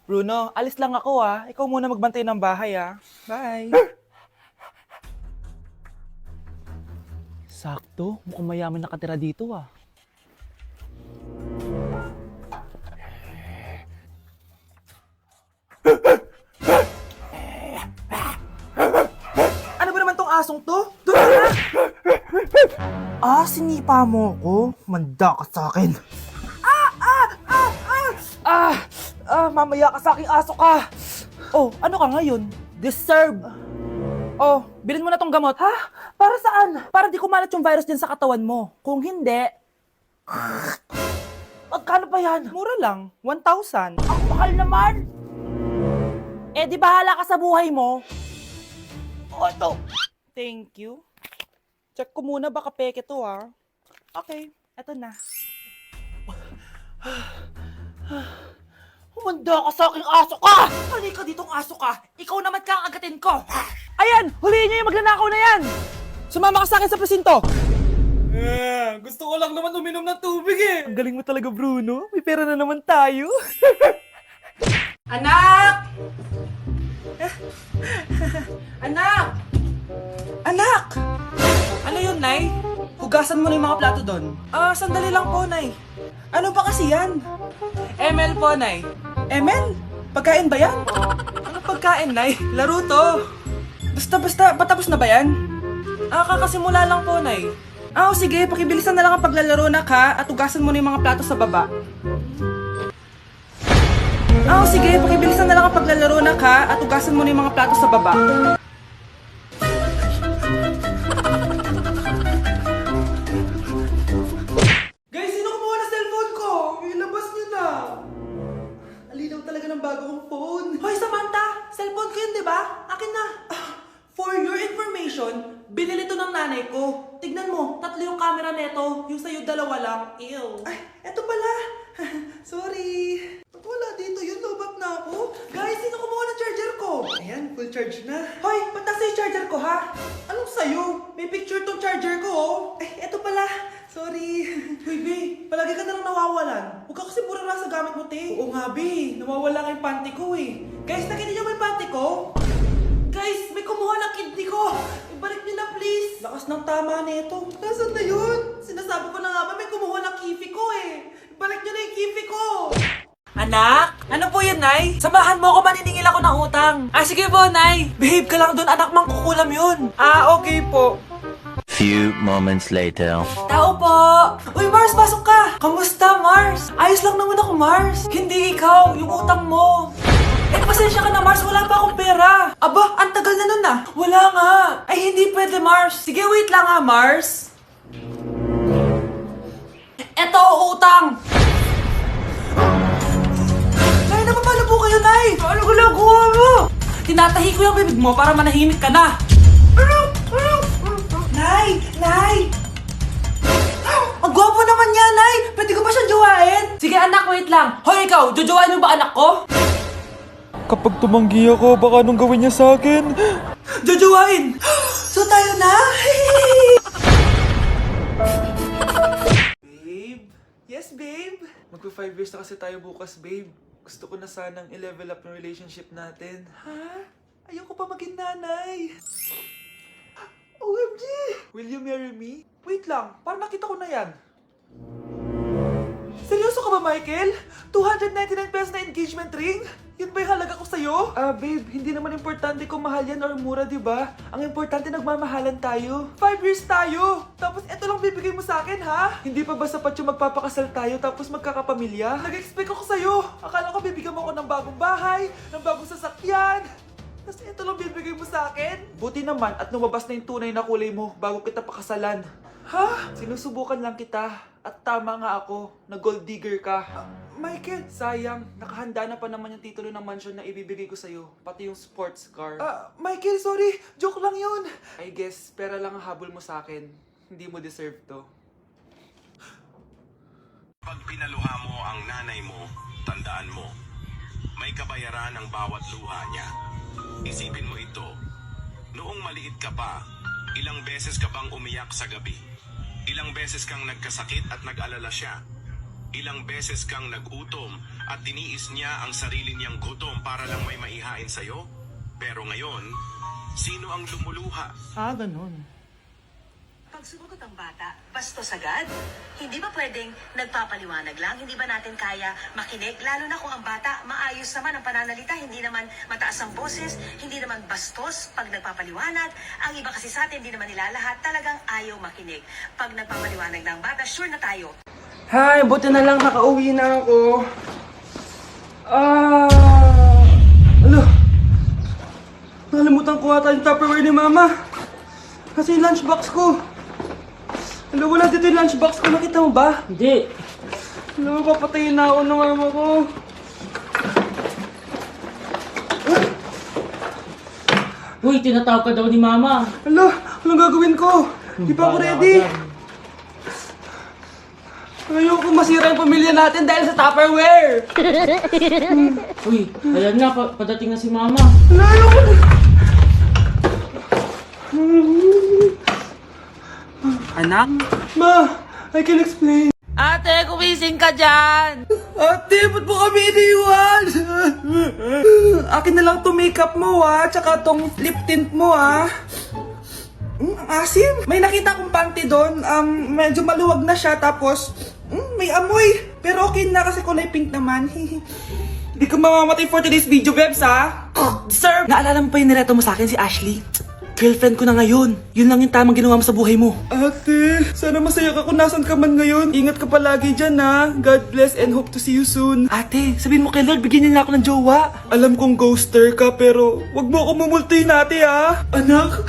Bruno, alis lang ako Ikaw muna magbantay ng bahay Bye. Sakto, mukhang mayaman nakatira dito Ano ba naman tong asong to? Doon ka na! Sinipa mo ko? Manda ka sa akin. Mamaya ka sa aking aso ka! Oh, ano ka ngayon? Deserve! Oh, bilhin mo na tong gamot. Ha? Para saan? Para di kumalat yung virus din sa katawan mo. Kung hindi... Magkano pa yan? Mura lang. 1,000. Ang mahal naman! Eh, di bahala ka sa buhay mo. Oh, ito. Thank you. Check ko muna, baka peke to Okay, eto na. Humanda ka sa aking aso ka! Halika ditong aso ka! Ikaw naman ka ang agatin ko! Ayan! Huliin niyo yung magnanakaw na yan! Sumama ka sa akin sa presinto! Gusto ko lang naman uminom ng tubig Ang galing mo talaga, Bruno. May pera na naman tayo. Anak! Anak! Anak! Ano yun, Nay? Hugasan mo na yung mga plato doon. Sandali lang po, Nay. Ano ba kasi yan? ML po, Nay. ML? Pagkain ba yan? Ano pagkain, Nay? Laro to. Basta, patapos na ba yan? Kakasimula lang po, Nay. Sige, pakibilisan na lang ang paglalaro na at hugasan mo na yung mga plato sa baba. Sige, pakibilisan na lang ang paglalaro na at hugasan mo na yung mga plato sa baba. Guys, sino kumuha na cellphone ko? Ilabas niyo na. Alinaw talaga ng bago kong phone. Hoy, Samantha! Cellphone ko yun, di ba? Akin na. For your information, binili to ng nanay ko. Tignan mo, 3 yung camera neto. Yung sa'yo 2 lang. Ew. Ay, eto pala. Sorry. Ba't wala dito yun? Lobat na ako. Guys, sino kumuha ng charger ko? Ayan, full charge na. Hoy, ba't nasa yung charger ko, ha? Anong sa'yo? May picture tong charger ko, Ay, eto pala. Sorry. Hoy, B, palagi ka na lang nawawalan. Huwag ka kasi burara sa gamit mo, te. Oo nga, B. Nawawala nga yung panty ko, Guys, nakita niyo ba yung panty ko? Guys, may kumuha ng kidney ko! Ibalik niyo na, please! Lakas ng tama nito. Nasaan na yun? Sinasabi ko na nga ba, may kumuha ng kifi ko Ibalik niyo na yung kifi ko! Anak? Ano po yun, Nay? Samahan mo ako, maniningil ako ng utang. Sige po, Nay. Behave ka lang doon, anak, mangkukulam yun. Okay po. Few moments later. Tao po! Uy, Mars, pasok ka! Kamusta, Mars? Ayos lang naman ako, Mars. Hindi ikaw, yung utang mo. Pasensya ka na, Mars. Wala pa akong pera. Aba, ang tagal na nun Wala nga. Ay, hindi pwede, Mars. Sige, wait lang Mars. Eto, utang. Nay, napapalo po kayo, Nay. Ano ginagawa mo? Tinatahi ko yung bibig mo para manahimik ka na. Nay! Nay! Ang gwapo naman niya, Nay! Pwede ko ba siyang jowain? Sige, anak, wait lang. Hoy, ikaw, jojowain mo ba anak ko? Kapag tumanggi ako, baka anong gawin niya sa akin? Jojowain! So tayo na? Babe? Yes, babe? Magpa 5 years na kasi tayo bukas, babe. Gusto ko na sanang i-level up yung relationship natin. Ha? Ayoko pa maging nanay. OMG! Will you marry me? Wait lang, parang nakita ko na yan. Seryoso ka ba, Michael? 299 pesos na engagement ring? Yun ba yung halaga ko sa'yo? Babe, hindi naman importante kung mahal yan or mura, di ba? Ang importante, nagmamahalan tayo. 5 years tayo! Tapos eto lang bibigay mo sa akin, ha? Hindi pa ba sapat yung magpapakasal tayo tapos magkakapamilya? Nag-expect ako sa'yo. Akala ko bibigyan mo ako ng bagong bahay, ng bagong sasakyan. Tapos eto lang bibigay mo sa akin? Buti naman at lumabas na yung tunay na kulay mo bago kita pakasalan. Ha? Sinusubukan lang kita. At tama nga ako, na gold digger ka. Michael, sayang. Nakahanda na pa naman yung titulo ng mansion na ibibigay ko sa'yo. Pati yung sports car. Michael, sorry. Joke lang yun. I guess, pera lang ang habol mo sa akin. Hindi mo deserve to. Pag pinaluha mo ang nanay mo, tandaan mo, may kabayaran ang bawat luha niya. Isipin mo ito, noong maliit ka pa, ilang beses ka bang umiyak sa gabi? Ilang beses kang nagkasakit at nag-alala siya? Ilang beses kang nagutom at tiniis niya ang sarili niyang gutom para lang may maihain sa'yo? Pero ngayon, sino ang lumuluha? Ganun. Pag sumagot ang bata, bastos agad. Hindi ba pwedeng nagpapaliwanag lang? Hindi ba natin kaya makinig? Lalo na kung ang bata maayos naman ang pananalita, hindi naman mataas ang boses, hindi naman bastos pag nagpapaliwanag. Ang iba kasi sa atin, hindi naman nila lahat talagang ayaw makinig. Pag nagpapaliwanag na ang bata, sure na tayo. Hay, buti na lang nakauwi na ako. Ano? Nakalimutan ko ata yung Tupperware ni Mama. Kasi yung lunchbox ko. Alam, wala dito yung lunchbox ko. Nakita mo ba? Hindi. Alam, papatayin na ako ng mama ko. Uy, tinatawag ka daw ni Mama. Alo, anong gagawin ko? Di pa ako ready. Ayoko masira yung pamilya natin dahil sa Tupperware. Uy, ayan nga, padating na si Mama. Wala, ayoko na. Anak? Ma, I can explain. Ate, kumising ka dyan! Ate, ba't mo kami iniwan? Akin na lang to makeup mo tsaka tong lip tint mo ang asim. May nakita akong panty doon, medyo maluwag na siya tapos may amoy. Pero okay na kasi kulay pink naman. Hindi ka mamamatay for today's video, Bebs Sir, naalala mo pa yung nireto mo sa akin si Ashley? Girlfriend ko na ngayon. Yun lang yung tamang ginawa mo sa buhay mo. Ate, sana masaya ka kung nasan ka man ngayon. Ingat ka palagi dyan God bless and hope to see you soon. Ate, sabihin mo kay Lord, bigyan niya na ako ng jowa. Alam kong ghoster ka pero wag mo ako mumultuin ate Anak,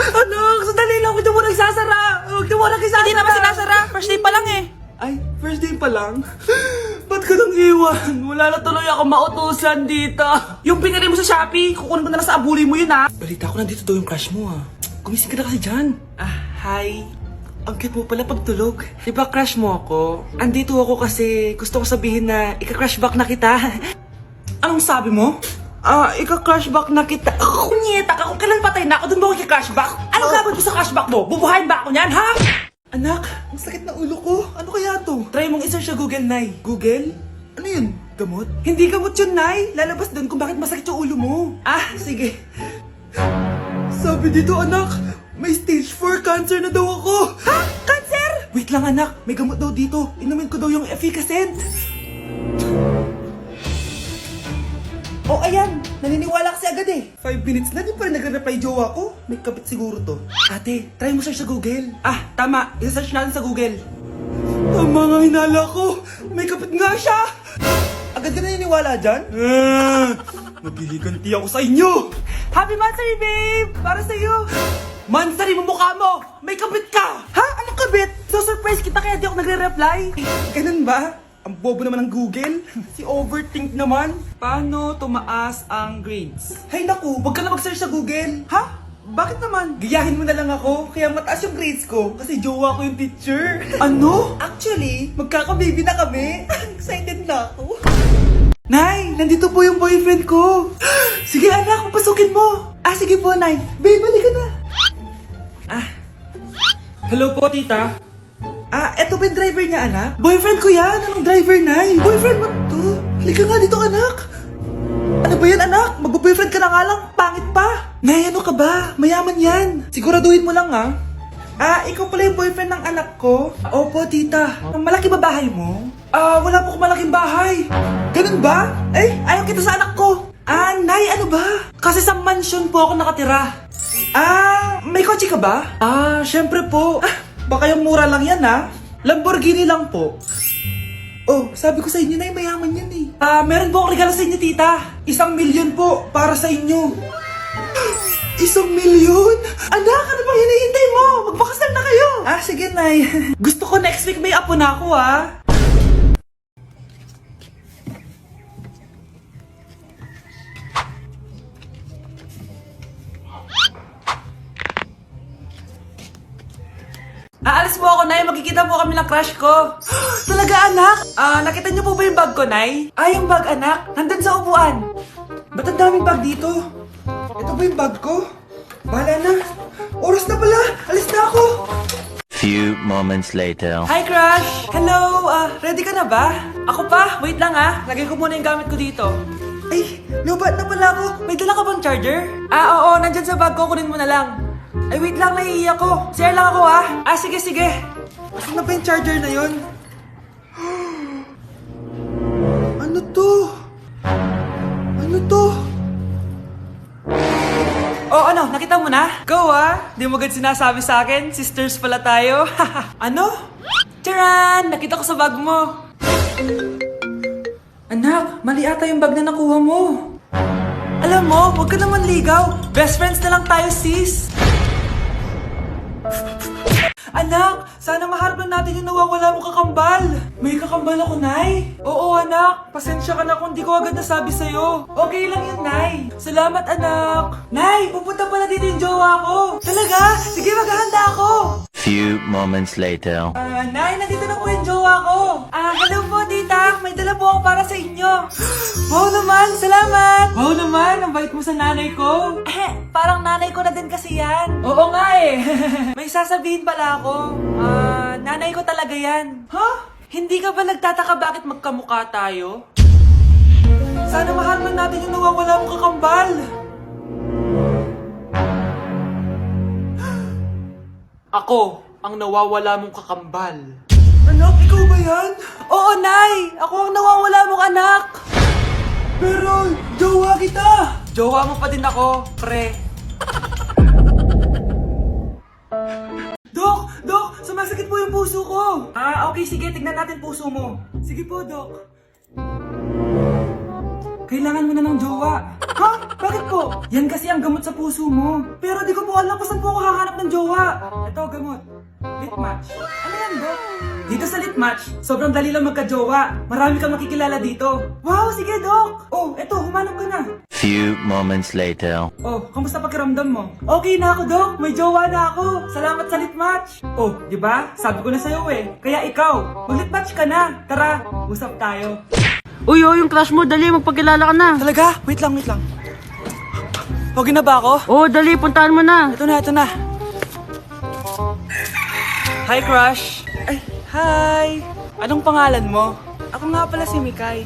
sandali lang. Huwag mo nagsasara. Huwag mo nagsasara. Hindi naman sinasara. First day pa lang eh. Ay, first day pa lang? Ba't ka nang iwan? Wala na tuloy ako mautusan dito. Yung pinari mo sa Shopee, kukunin ko na lang sa abuli mo yun Balita ko nandito daw yung crush mo Gumising ka na kasi dyan. Hi. Ang cute mo pala pagtulog. Diba crush mo ako? Andito ako kasi gusto ko sabihin na ika-crush back na kita. Anong sabi mo? Ika-crush back na kita. Kunyeta ka, kung kailan patay na ako, dun ba ako ika-crush back? Anong gagawin ko sa crush back mo? Bubuhayin ba ako niyan, ha? Anak, ang sakit na ulo ko. Ano kaya to? Try mong i-search sa Google, Nay. Google? Ano yun? Gamot? Hindi gamot yun, Nay. Lalabas doon kung bakit masakit yung ulo mo. Sige. Sabi dito, anak, may stage 4 cancer na daw ako. Ha? Cancer? Wait lang, anak. May gamot daw dito. Inumin ko daw yung Efficacent. Oh, ayan. Naniniwala kasi agad 5 minutes na, di pa rin nagre-reply jowa ko. May kapit siguro to. Ate, try mo search sa Google. Tama. I-search natin sa Google. Tama nga hinala ko. May kapit nga siya. Agad ka naniniwala dyan? Maghiliganti ako sa inyo. Happy Mansari, babe! Para sa'yo. Mansari mo mukha mo! May kabit ka! Ha? Anong kabit? So surprise kita kaya di ako nagre-reply. Ganun ba? Ang bobo naman ng Google. Si overthink naman. Paano tumaas ang grades? Hay naku, wag ka na mag-search sa Google. Ha? Bakit naman? Gayahin mo na lang ako, kaya mataas yung grades ko kasi jowa ko yung teacher. Ano? Actually, magkaka-baby na kami. Excited na ako. Nay, nandito po yung boyfriend ko. Sige anak, papasukin mo. Sige po, Nay. Babe, balik ka na. Hello po, tita. Eto ba yung driver niya, anak? Boyfriend ko yan. Anong driver, Nay? Boyfriend mo to? Halika nga dito, anak. Ano ba yan, anak? Mag-boyfriend ka na nga lang. Pangit pa. Nay, ano ka ba? Mayaman yan. Siguraduhin mo lang, ikaw pala yung boyfriend ng anak ko? Opo, tita. Ang malaki ba bahay mo? Wala po akong malaking bahay. Ganun ba? Ayaw kita sa anak ko. Nay, ano ba? Kasi sa mansion po ako nakatira. May kotse ka ba? Syempre po. Baka yung mura lang yan, Lamborghini lang po. Oh, sabi ko sa inyo na mayaman yan meron po akong regalo sa inyo, tita. 1 milyon po para sa inyo. 1 milyon? Anak, ano bang hinihintay mo? Magpakasal na kayo. Sige, Nay. Gusto ko next week may apo na ako, Aalis mo ako, Nay. Magkikita po kami ng crush ko. Talaga, anak? Nakita niyo po ba yung bag ko, Nay? Yung bag, anak. Nandun sa upuan. Ba't ang daming bag dito? Ito ba yung bag ko? Bahala na. Oras na pala. Alis na ako. Few moments later. Hi, Crush! Hello! Ready ka na ba? Ako pa? Wait lang lagay ko muna yung gamit ko dito. Ay, lubat na pala ako. May dala ka bang charger? Oo, nandyan sa bag ko. Kunin mo na lang. Ay, wait lang, naiiyak ko. Share lang ako sige, sige. Asan na ba yung charger na yun? Ano to? Ano to? Oh, ano? Nakita mo na? Go, Di mo agad sinasabi sa akin. Sisters pala tayo. Ano? Charan! Nakita ko sa bag mo. Anak, mali ata yung bag na nakuha mo. Alam mo, huwag ka naman ligaw. Best friends na lang tayo, sis. Anak, sana maharap na natin yung nawawala mong kakambal. May kakambal ako, Nay. Oo, anak. Pasensya ka na kung di ko agad nasabi sa'yo. Okay lang yun, Nay. Salamat, anak. Nay, pupunta pala dito yung jowa ko. Talaga? Sige, maghahanda ako. Few moments later. Nay, nandito na po yung jowa ko. Hello po, tita. May dala po ako para sa inyo. Wow naman, salamat. Wow naman, ang bait mo sa nanay ko. Parang nanay ko na din kasi yan. Oo nga May sasabihin pala ako. Nanay ko talaga yan. Hindi ka ba nagtataka bakit magkamukha tayo? Sana maharman natin yung nawawala mong kakambal. Ako, ang nawawala mong kakambal. Anak, ikaw ba yan? Oo, Nay! Ako ang nawawala mong anak! Pero, jowa kita! Jowa mo pa din ako, pre. Dok! Sumasakit po yung puso ko! Okay, sige. Tignan natin puso mo. Sige po, Dok. Kailangan mo na ng jowa. Ha? Bakit po? Yan kasi ang gamot sa puso mo. Pero di ko po alam kung saan po ako hahanap ng jowa. Ito, gamot. Litmatch. Ano yan, Dok? Dito sa Litmatch, sobrang dali lang magka-jowa. Marami kang makikilala dito. Wow, sige, Dok! Oh, eto, humanap ka na. Few moments later. Oh, kamusta pakiramdam mo? Okay na ako, Dok. May jowa na ako. Salamat sa Litmatch. Oh, di ba? Sabi ko na sa'yo Kaya ikaw, mag-Litmatch ka na. Tara, usap tayo. Uy, yung crush mo, dali, magpakilala ka na. Talaga? Wait lang. Okay na ba ako? Oo, dali, puntahan mo na. Ito na. Hi, Crush. Ay, hi. Anong pangalan mo? Ako nga pala si Mikay.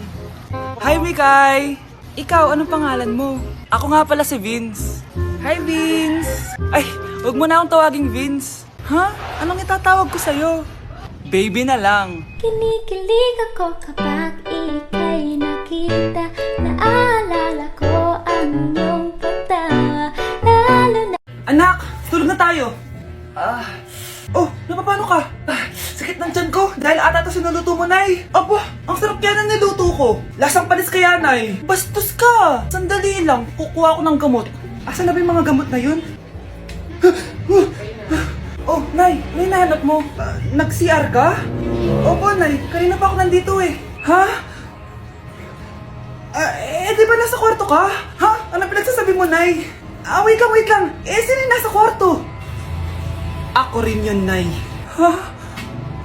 Hi, Mikay. Ikaw, anong pangalan mo? Ako nga pala si Vince. Hi, Vince. Ay, huwag mo na akong tawaging Vince. Ha? Anong itatawag ko sa'yo? Baby na lang. Kinikilig ako kapag ika'y nakita. Naalala ko ang iyong pagtawa. Lalo na Anak, tulog na tayo. Napapano ka? Sakit ng tiyan ko dahil ata ito sinuluto mo, Nay. Aba, ang sarap yan ang niluto ko. Lasang panis kaya, Nay. Bastos ka. Sandali lang, kukuha ko ng gamot. Asan na ba yung mga gamot na yun? Oh, Nay, may nahanap mo. Nag-CR ka? Opo, Nay. Kanina pa ako nandito Ha? Di ba nasa kwarto ka? Ha? Ano pinagsasabi mo, Nay? Wait lang. Sino yung nasa kwarto? Ako rin yun, Nay. Ha?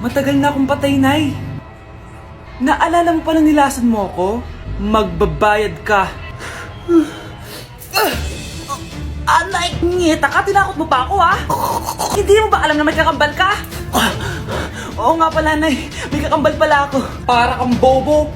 Matagal na akong patay, Nay. Naalala mo pa na nilason mo ako? Magbabayad ka. Nay, ngita ka, tinakot mo pa ako, Hindi mo ba alam na may kakambal ka? Oo nga pala, Nay. May kakambal pala ako. Para kang bobo.